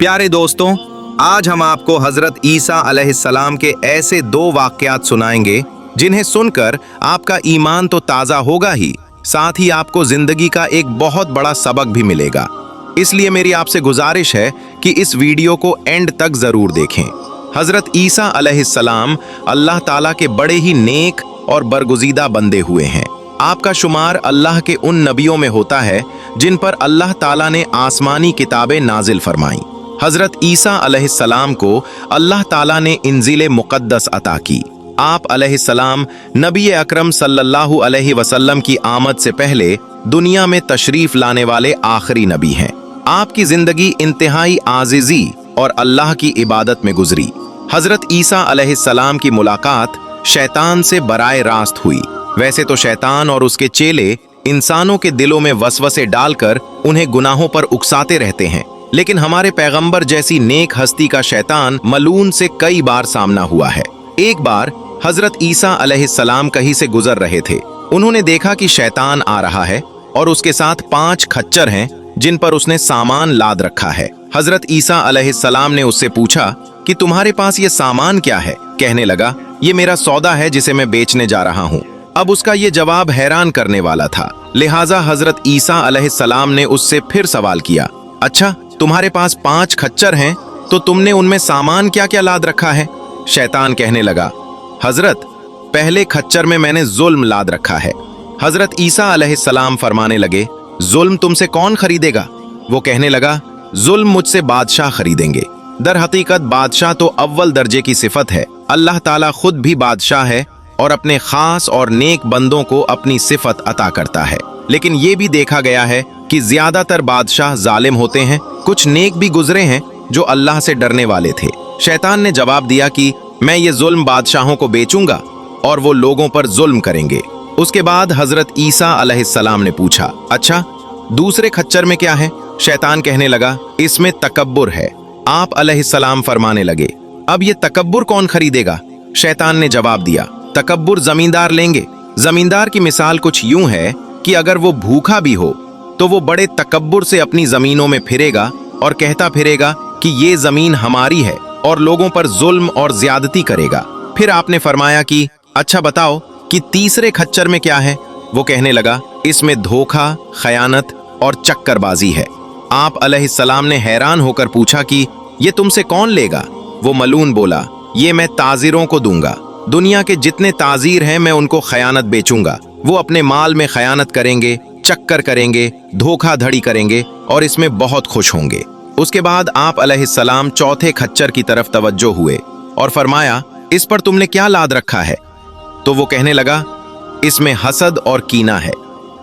प्यारे दोस्तों, आज हम आपको हजरत ईसा अलैहिस्सलाम के ऐसे दो वाक़यात सुनाएंगे जिन्हें सुनकर आपका ईमान तो ताज़ा होगा ही, साथ ही आपको जिंदगी का एक बहुत बड़ा सबक भी मिलेगा। इसलिए मेरी आपसे गुजारिश है कि इस वीडियो को एंड तक ज़रूर देखें। हजरत ईसा अलैहिस्सलाम अल्लाह ताला के बड़े ही नेक और बरगुज़ीदा बंदे हुए हैं। आपका शुमार अल्लाह के उन नबियों में होता है जिन पर अल्लाह ताला ने आसमानी किताबें नाजिल फरमाईं। हजरत ईसा अलैहिस्सलाम को अल्लाह ताला ने इंजील मुक़द्दस अता की। आप अलैहिस्सलाम नबी अकरम सल्लल्लाहु अलैहि वसल्लम की आमद से पहले दुनिया में तशरीफ लाने वाले आखिरी नबी हैं। आपकी जिंदगी इंतहाई आजिज़ी और अल्लाह की इबादत में गुजरी। हजरत ईसा अलैहिस्सलाम की मुलाकात शैतान से बराए रास्त हुई। वैसे तो शैतान और उसके चेले इंसानों के दिलों में वसवसे डालकर उन्हें गुनाहों पर उकसाते रहते हैं, लेकिन हमारे पैगंबर जैसी नेक हस्ती का शैतान मलून से कई बार सामना हुआ है। एक बार हजरत ईसा अलैहिस्सलाम कहीं से गुजर रहे थे। उन्होंने देखा कि शैतान आ रहा है और उसके साथ 5 खच्चर हैं जिन पर उसने सामान लाद रखा है। हजरत ईसा अलैहिस्सलाम ने उससे पूछा कि तुम्हारे पास ये सामान क्या है? कहने लगा, ये मेरा सौदा है जिसे मैं बेचने जा रहा हूँ। अब उसका ये जवाब हैरान करने वाला था, लिहाजा हजरत ईसा अलैहिस्सलाम ने उससे फिर सवाल किया, अच्छा तुम्हारे पास 5 खच्चर हैं तो तुमने उनमें सामान क्या क्या लाद रखा है? शैतान कहने लगा, हजरत पहले खच्चर में मैंने जुल्म लाद रखा है। हजरत ईसा अलैहिस्सलाम फरमाने लगे, जुल्म तुमसे कौन खरीदेगा? वो कहने लगा, जुल्म मुझसे बादशाह खरीदेंगे। दर हकीकत बादशाह तो अव्वल दर्जे की सिफत है। अल्लाह ताला खुद भी बादशाह है और अपने खास और नेक बंदों को अपनी सिफत अता करता है। लेकिन ये भी देखा गया है कि ज्यादातर बादशाह जालिम होते हैं। कुछ नेक भी गुजरे हैं जो अल्लाह से डरने वाले थे। शैतान ने जवाब दिया कि मैं ये जुल्म बादशाहों को बेचूंगा और वो लोगों पर जुल्म करेंगे। उसके बाद हजरत ईसा अलैहिस्सलाम ने पूछा, अच्छा दूसरे खच्चर में क्या है? शैतान कहने लगा, इसमें तकब्बुर है। आप अलैहिस्सलाम फरमाने लगे, अब ये तकब्बुर कौन खरीदेगा? शैतान ने जवाब दिया, तकब्बुर जमींदार लेंगे। जमींदार की मिसाल कुछ यूं है कि अगर वो भूखा भी हो तो वो बड़े तकब्बुर से अपनी जमीनों में फिरेगा और कहता फिरेगा कि ये जमीन हमारी है और लोगों पर जुल्म और ज्यादती करेगा। फिर आपने फरमाया कि अच्छा बताओ कि तीसरे खच्चर में क्या है? वो कहने लगा, इसमें धोखा, खयानत और चक्करबाजी है। आप अलैहिस्सलाम ने हैरान होकर पूछा कि ये तुमसे कौन लेगा? वो मलून बोला, ये मैं ताजिरों को दूंगा। दुनिया के जितने ताजीर हैं मैं उनको खयानत बेचूंगा। वो अपने माल में खयानत करेंगे, चक्कर करेंगे, धोखाधड़ी करेंगे और इसमें बहुत खुश होंगे। उसके बाद आप अलैहिस्सलाम चौथे खच्चर की तरफ तवज्जो हुए और फरमाया, इस पर तुमने क्या लाद रखा है? तो वो कहने लगा, इसमें हसद और कीना है।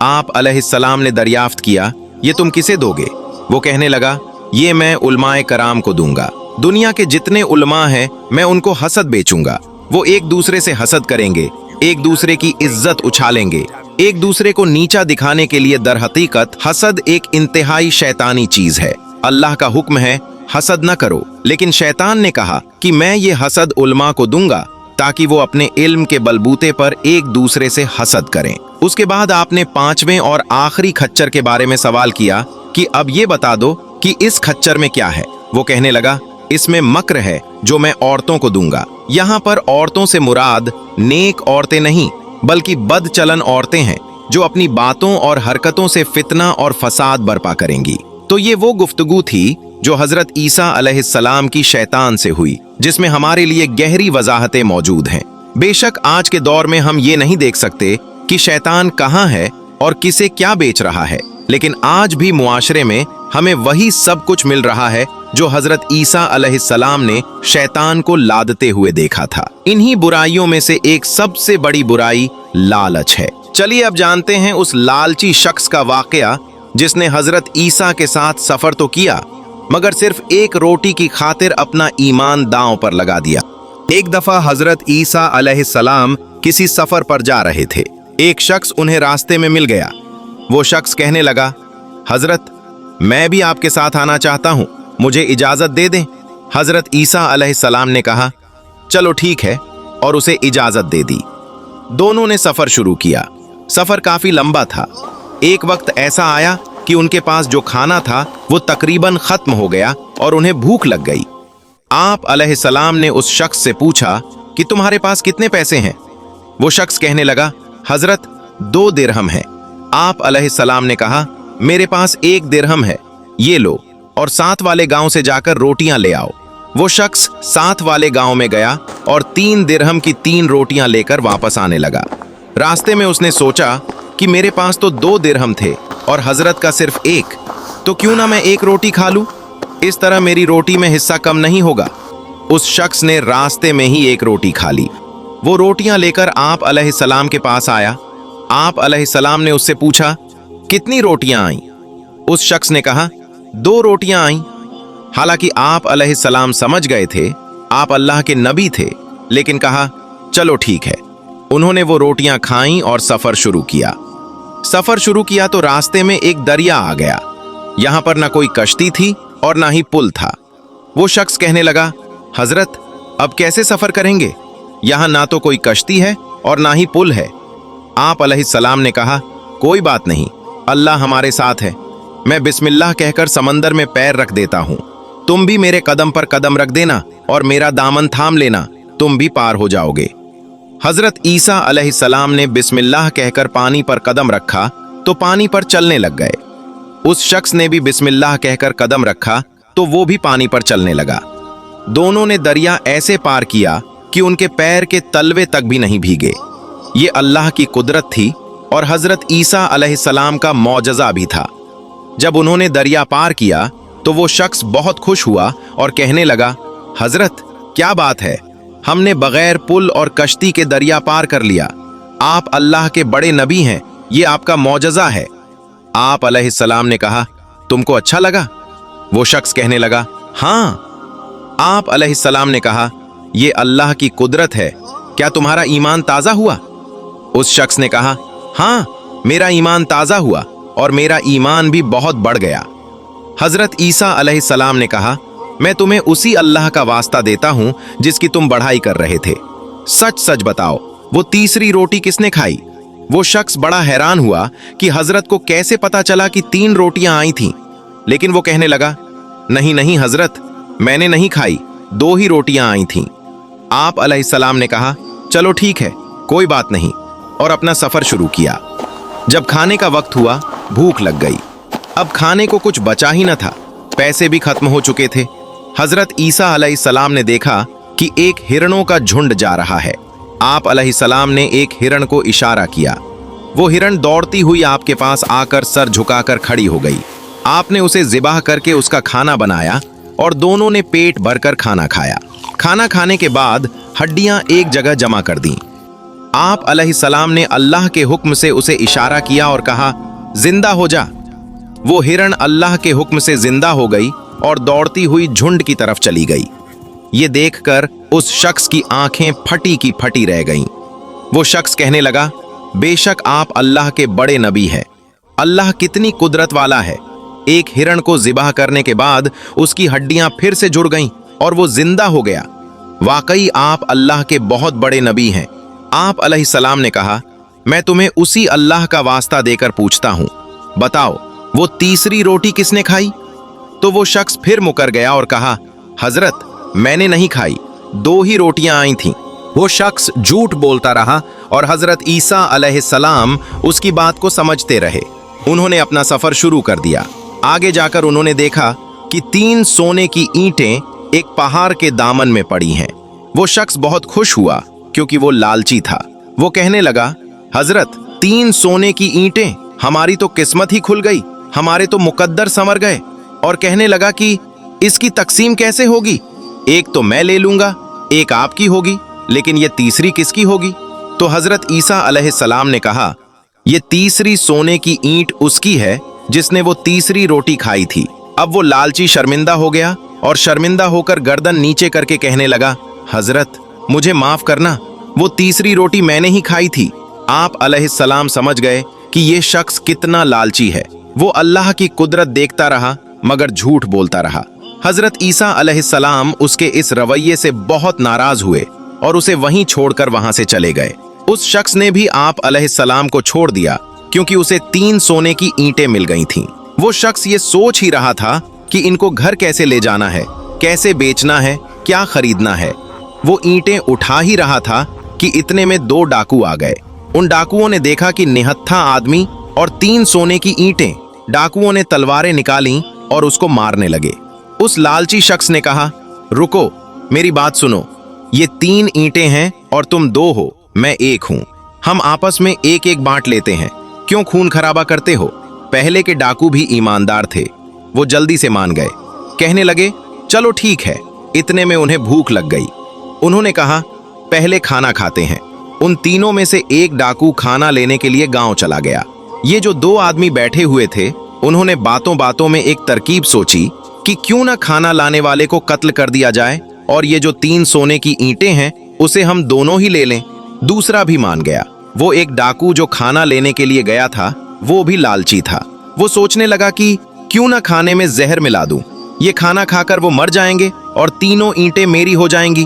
आप अलैहिस्सलाम ने दरियाफ्त किया, ये तुम किसे दोगे? वो कहने लगा, ये मैं उलमाए कराम को दूंगा। दुनिया के जितने उलमा हैं मैं उनको हसद बेचूंगा। वो एक दूसरे से हसद करेंगे, एक दूसरे की इज्जत उछालेंगे, एक दूसरे को नीचा दिखाने के लिए। दर हकीकत हसद एक इंतहाई शैतानी चीज है। अल्लाह का हुक्म है हसद न करो, लेकिन शैतान ने कहा कि मैं ये हसद उलमा को दूंगा ताकि वो अपने इल्म के बलबूते पर एक दूसरे से हसद करें। उसके बाद आपने 5वें और आखिरी खच्चर के बारे में सवाल किया कि अब ये बता दो कि इस खच्चर में क्या है? वो कहने लगा, इसमें मक्र है जो मैं औरतों को दूंगा। यहाँ पर औरतों से मुराद नेक औरतें नहीं बल्कि बदचलन औरतें हैं जो अपनी बातों और हरकतों से फितना और फसाद बर्पा करेंगी। तो ये वो गुफ्तगू थी जो हजरत ईसा अलैहिस्सलाम की शैतान से हुई, जिसमें हमारे लिए गहरी वजाहतें मौजूद हैं। बेशक आज के दौर में हम ये नहीं देख सकते कि शैतान कहाँ है और किसे क्या बेच रहा है, लेकिन आज भी मुआशरे में हमें वही सब कुछ मिल रहा है जो हजरत ईसा अलैहिस्सलाम ने शैतान को लादते हुए देखा था। इन्हीं बुराइयों में से एक सबसे बड़ी बुराई लालच है। चलिए अब जानते हैं उस लालची शख्स का वाकया जिसने हजरत ईसा के साथ सफर तो किया मगर सिर्फ एक रोटी की खातिर अपना ईमान दांव पर लगा दिया। एक दफा हजरत ईसा अलैहिस्सलाम किसी सफर पर जा रहे थे। एक शख्स उन्हें रास्ते में मिल गया। वो शख्स कहने लगा, हजरत मैं भी आपके साथ आना चाहता हूँ, मुझे इजाजत दे दें। हजरत ईसा अलैहिस्सलाम ने कहा, चलो ठीक है, और उसे इजाजत दे दी। दोनों ने सफर शुरू किया। सफर काफी लंबा था। एक वक्त ऐसा आया कि उनके पास जो खाना था वो तकरीबन खत्म हो गया और उन्हें भूख लग गई। आप अलैहिस्सलाम ने उस शख्स से पूछा कि तुम्हारे पास कितने पैसे हैं? वो शख्स कहने लगा, हजरत 2 दिरहम है। आप अलैहिस्सलाम ने कहा, मेरे पास 1 दिरहम है, ये लो और साथ वाले गांव से जाकर रोटियां ले आओ। वो शख्स साथ वाले गांव में गया और 3 दिरहम की 3 रोटियां लेकर वापस आने लगा। रास्ते में उसने सोचा कि मेरे पास तो 2 दिरहम थे और हजरत का सिर्फ 1, तो क्यों ना मैं 1 रोटी खा लूं? इस तरह मेरी रोटी में हिस्सा कम नहीं होगा। उस शख्स ने रास्ते में ही 1 रोटी खा ली। वो रोटियां लेकर आप अलैहिस्सलाम के पास आया। आप अलैहिस्सलाम ने उससे पूछा, कितनी रोटियां आईं? उस शख्स ने कहा, 2 रोटियां आईं। हालांकि आप अलैहिस्सलाम समझ गए थे आप अल्लाह के नबी थे, लेकिन कहा, चलो ठीक है। उन्होंने वो रोटियां खाईं और सफर शुरू किया। सफर शुरू किया तो रास्ते में एक दरिया आ गया। यहां पर ना कोई कश्ती थी और ना ही पुल था। वो शख्स कहने लगा, हजरत अब कैसे सफर करेंगे? यहां ना तो कोई कश्ती है और ना ही पुल है। आप अलैहिस्सलाम ने कहा, कोई बात नहीं, अल्लाह हमारे साथ है। मैं बिस्मिल्लाह कहकर समंदर में पैर रख देता हूं। तुम भी मेरे कदम पर कदम रख देना और मेरा दामन थाम लेना, तुम भी पार हो जाओगे। हजरत ईसा अलैहिस्सलाम ने बिस्मिल्लाह कहकर पानी पर कदम रखा तो पानी पर चलने लग गए। उस शख्स ने भी बिस्मिल्लाह कहकर कदम रखा तो वो भी पानी पर चलने लगा। दोनों ने दरिया ऐसे पार किया कि उनके पैर के तलवे तक भी नहीं भीगे। ये अल्लाह की कुदरत थी और हजरत ईसा अलैहिस्सलाम का मौजज़ा भी था। जब उन्होंने दरिया पार किया तो वो शख्स बहुत खुश हुआ और कहने लगा, हजरत क्या बात है, हमने बगैर पुल और कश्ती के दरिया पार कर लिया। आप अल्लाह के बड़े नबी हैं, ये आपका मौजज़ा है। आप अलैहिस्सलाम ने कहा, तुमको अच्छा लगा? वो शख्स कहने लगा, हाँ। आप अलैहिस्सलाम ने कहा, ये अल्लाह की कुदरत है, क्या तुम्हारा ईमान ताज़ा हुआ? उस शख्स ने कहा, हाँ, मेरा ईमान ताज़ा हुआ और मेरा ईमान भी बहुत बढ़ गया। हजरत ईसा अलैहिस्सलाम ने कहा, मैं तुम्हें उसी अल्लाह का वास्ता देता हूं जिसकी तुम बढ़ाई कर रहे थे। सच सच बताओ, वो तीसरी रोटी किसने खाई? वो शख्स बड़ा हैरान हुआ कि हजरत को कैसे पता चला कि 3 रोटियां आई थीं, लेकिन वो कहने लगा, नहीं नहीं हजरत, मैंने नहीं खाई, 2 ही रोटियां आई थीं। आप अलैहिस्सलाम ने कहा, चलो ठीक है, कोई बात नहीं, और अपना सफर शुरू किया। जब खाने का वक्त हुआ, भूख लग गई। अब खाने को कुछ बचा ही न था, पैसे भी खत्म हो चुके थे। हजरत ईसा अलैहिस्सलाम ने देखा कि एक हिरणों का झुंड जा रहा है। आप अलैहिस्सलाम ने एक हिरण को इशारा किया। वो हिरण दौड़ती हुई आपके पास आकर सर झुकाकर खड़ी हो गई। आपने उसे ज़िबाह करके उसका खाना बनाया और दोनों ने पेट भरकर खाना खाया। खाना खाने के बाद हड्डियां एक जगह जमा कर दी। आप अलैहिस्सलाम ने अल्लाह के हुक्म से उसे इशारा किया और कहा, जिंदा हो जा। वो हिरण अल्लाह के हुक्म से जिंदा हो गई और दौड़ती हुई झुंड की तरफ चली गई। ये देखकर उस शख्स की आंखें फटी की फटी रह गईं। वो शख्स कहने लगा, बेशक आप अल्लाह के बड़े नबी हैं। अल्लाह कितनी कुदरत वाला है। एक हिरण को ज़िबाह करने के बाद उसकी हड्डियां फिर से जुड़ गईं और वो जिंदा हो गया। वाकई आप अल्लाह के बहुत बड़े नबी हैं। आप अलैहिस्सलाम ने कहा, मैं तुम्हें उसी अल्लाह का वास्ता देकर पूछता हूं, बताओ वो तीसरी रोटी किसने खाई? तो वो शख्स फिर मुकर गया और कहा, हजरत मैंने नहीं खाई, 2 ही रोटियां आई थीं। वो शख्स झूठ बोलता रहा और हजरत ईसा अलैहिस्सलाम उसकी बात को समझते रहे। उन्होंने अपना सफर शुरू कर दिया। आगे जाकर उन्होंने देखा कि 3 सोने की ईंटें एक पहाड़ के दामन में पड़ी हैं। वो शख्स बहुत खुश हुआ क्योंकि वो लालची था। वो कहने लगा, हजरत 3 सोने की ईंटें, हमारी तो किस्मत ही खुल गई, हमारे तो मुकद्दर संवर गए। और कहने लगा कि इसकी तकसीम कैसे होगी? एक तो मैं ले लूंगा, एक आपकी होगी, लेकिन ये तीसरी किसकी होगी? तो हजरत ईसा अलैहिस्सलाम ने कहा, ये तीसरी सोने की ईंट उसकी है जिसने वो तीसरी रोटी खाई थी। अब वो लालची शर्मिंदा हो गया और शर्मिंदा होकर गर्दन नीचे करके कहने लगा, हजरत मुझे माफ करना, वो तीसरी रोटी मैंने ही खाई थी। आप अलैहिस्सलाम समझ गए कि ये शख्स कितना लालची है। वो अल्लाह की कुदरत देखता रहा मगर झूठ बोलता रहा। हजरत ईसा अलैहिस्सलाम उसके इस रवैये से बहुत नाराज हुए और उसे वहीं छोड़कर वहां से चले गए। उस शख्स ने भी आप अलैहिस्सलाम को छोड़ दिया क्योंकि उसे 3 सोने की ईंटें मिल गई थीं। वो शख्स ये सोच ही रहा था कि इनको घर कैसे ले जाना है, कैसे बेचना है, क्या खरीदना है। वो ईंटें उठा ही रहा था कि इतने में 2 डाकू आ गए। उन डाकुओं ने देखा कि निहत्था आदमी और 3 सोने की ईंटें। डाकुओं ने तलवारें निकाली और उसको मारने लगे। उस लालची शख्स ने कहा, रुको, मेरी बात सुनो। ये 3 ईंटें हैं और तुम 2 हो, मैं 1 हूं। हम आपस में 1-1 बांट लेते हैं, क्यों खून खराबा करते हो। पहले के डाकू भी ईमानदार थे, वो जल्दी से मान गए। कहने लगे, चलो ठीक है। इतने में उन्हें भूख लग गई। उन्होंने कहा, पहले खाना खाते हैं। उन तीनों में से एक डाकू खाना लेने के लिए गांव चला गया। ये जो 2 आदमी बैठे हुए थे, उन्होंने बातों बातों में एक तरकीब सोची कि क्यों ना खाना लाने वाले को कत्ल कर दिया जाए और ये जो 3 सोने की ईंटें हैं उसे हम दोनों ही ले लें। दूसरा भी मान गया। वो एक डाकू जो खाना लेने के लिए गया था, वो भी लालची था। वो सोचने लगा कि क्यों ना खाने में जहर मिला दूं। ये खाना खाकर वो मर जाएंगे और तीनों ईंटें मेरी हो जाएंगी।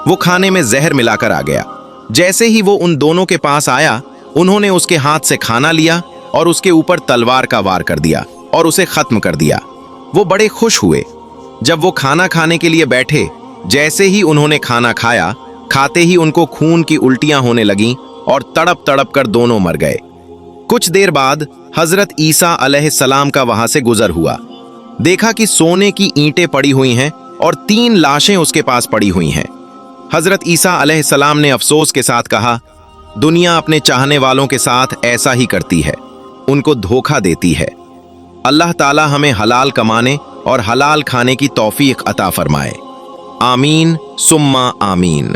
वो खाने में जहर मिलाकर आ गया। जैसे ही वो उन दोनों के पास आया, उन्होंने उसके हाथ से खाना लिया और उसके ऊपर तलवार का वार कर दिया और उसे खत्म कर दिया। वो बड़े खुश हुए। जब वो खाना खाने के लिए बैठे, जैसे ही उन्होंने खाना खाया, खाते ही उनको खून की उल्टियां होने लगीं और तड़प तड़प कर दोनों मर गए। कुछ देर बाद हजरत ईसा अलैहिस्सलाम का वहां से गुजर हुआ। देखा कि सोने की ईंटें पड़ी हुई हैं और 3 लाशें उसके पास पड़ी हुई हैं। हजरत ईसा अलैहिस्सलाम ने अफसोस के साथ कहा, दुनिया अपने चाहने वालों के साथ ऐसा ही करती है, उनको धोखा देती है। अल्लाह ताला हमें हलाल कमाने और हलाल खाने की तौफीक अता फरमाए। आमीन सुम्मा आमीन।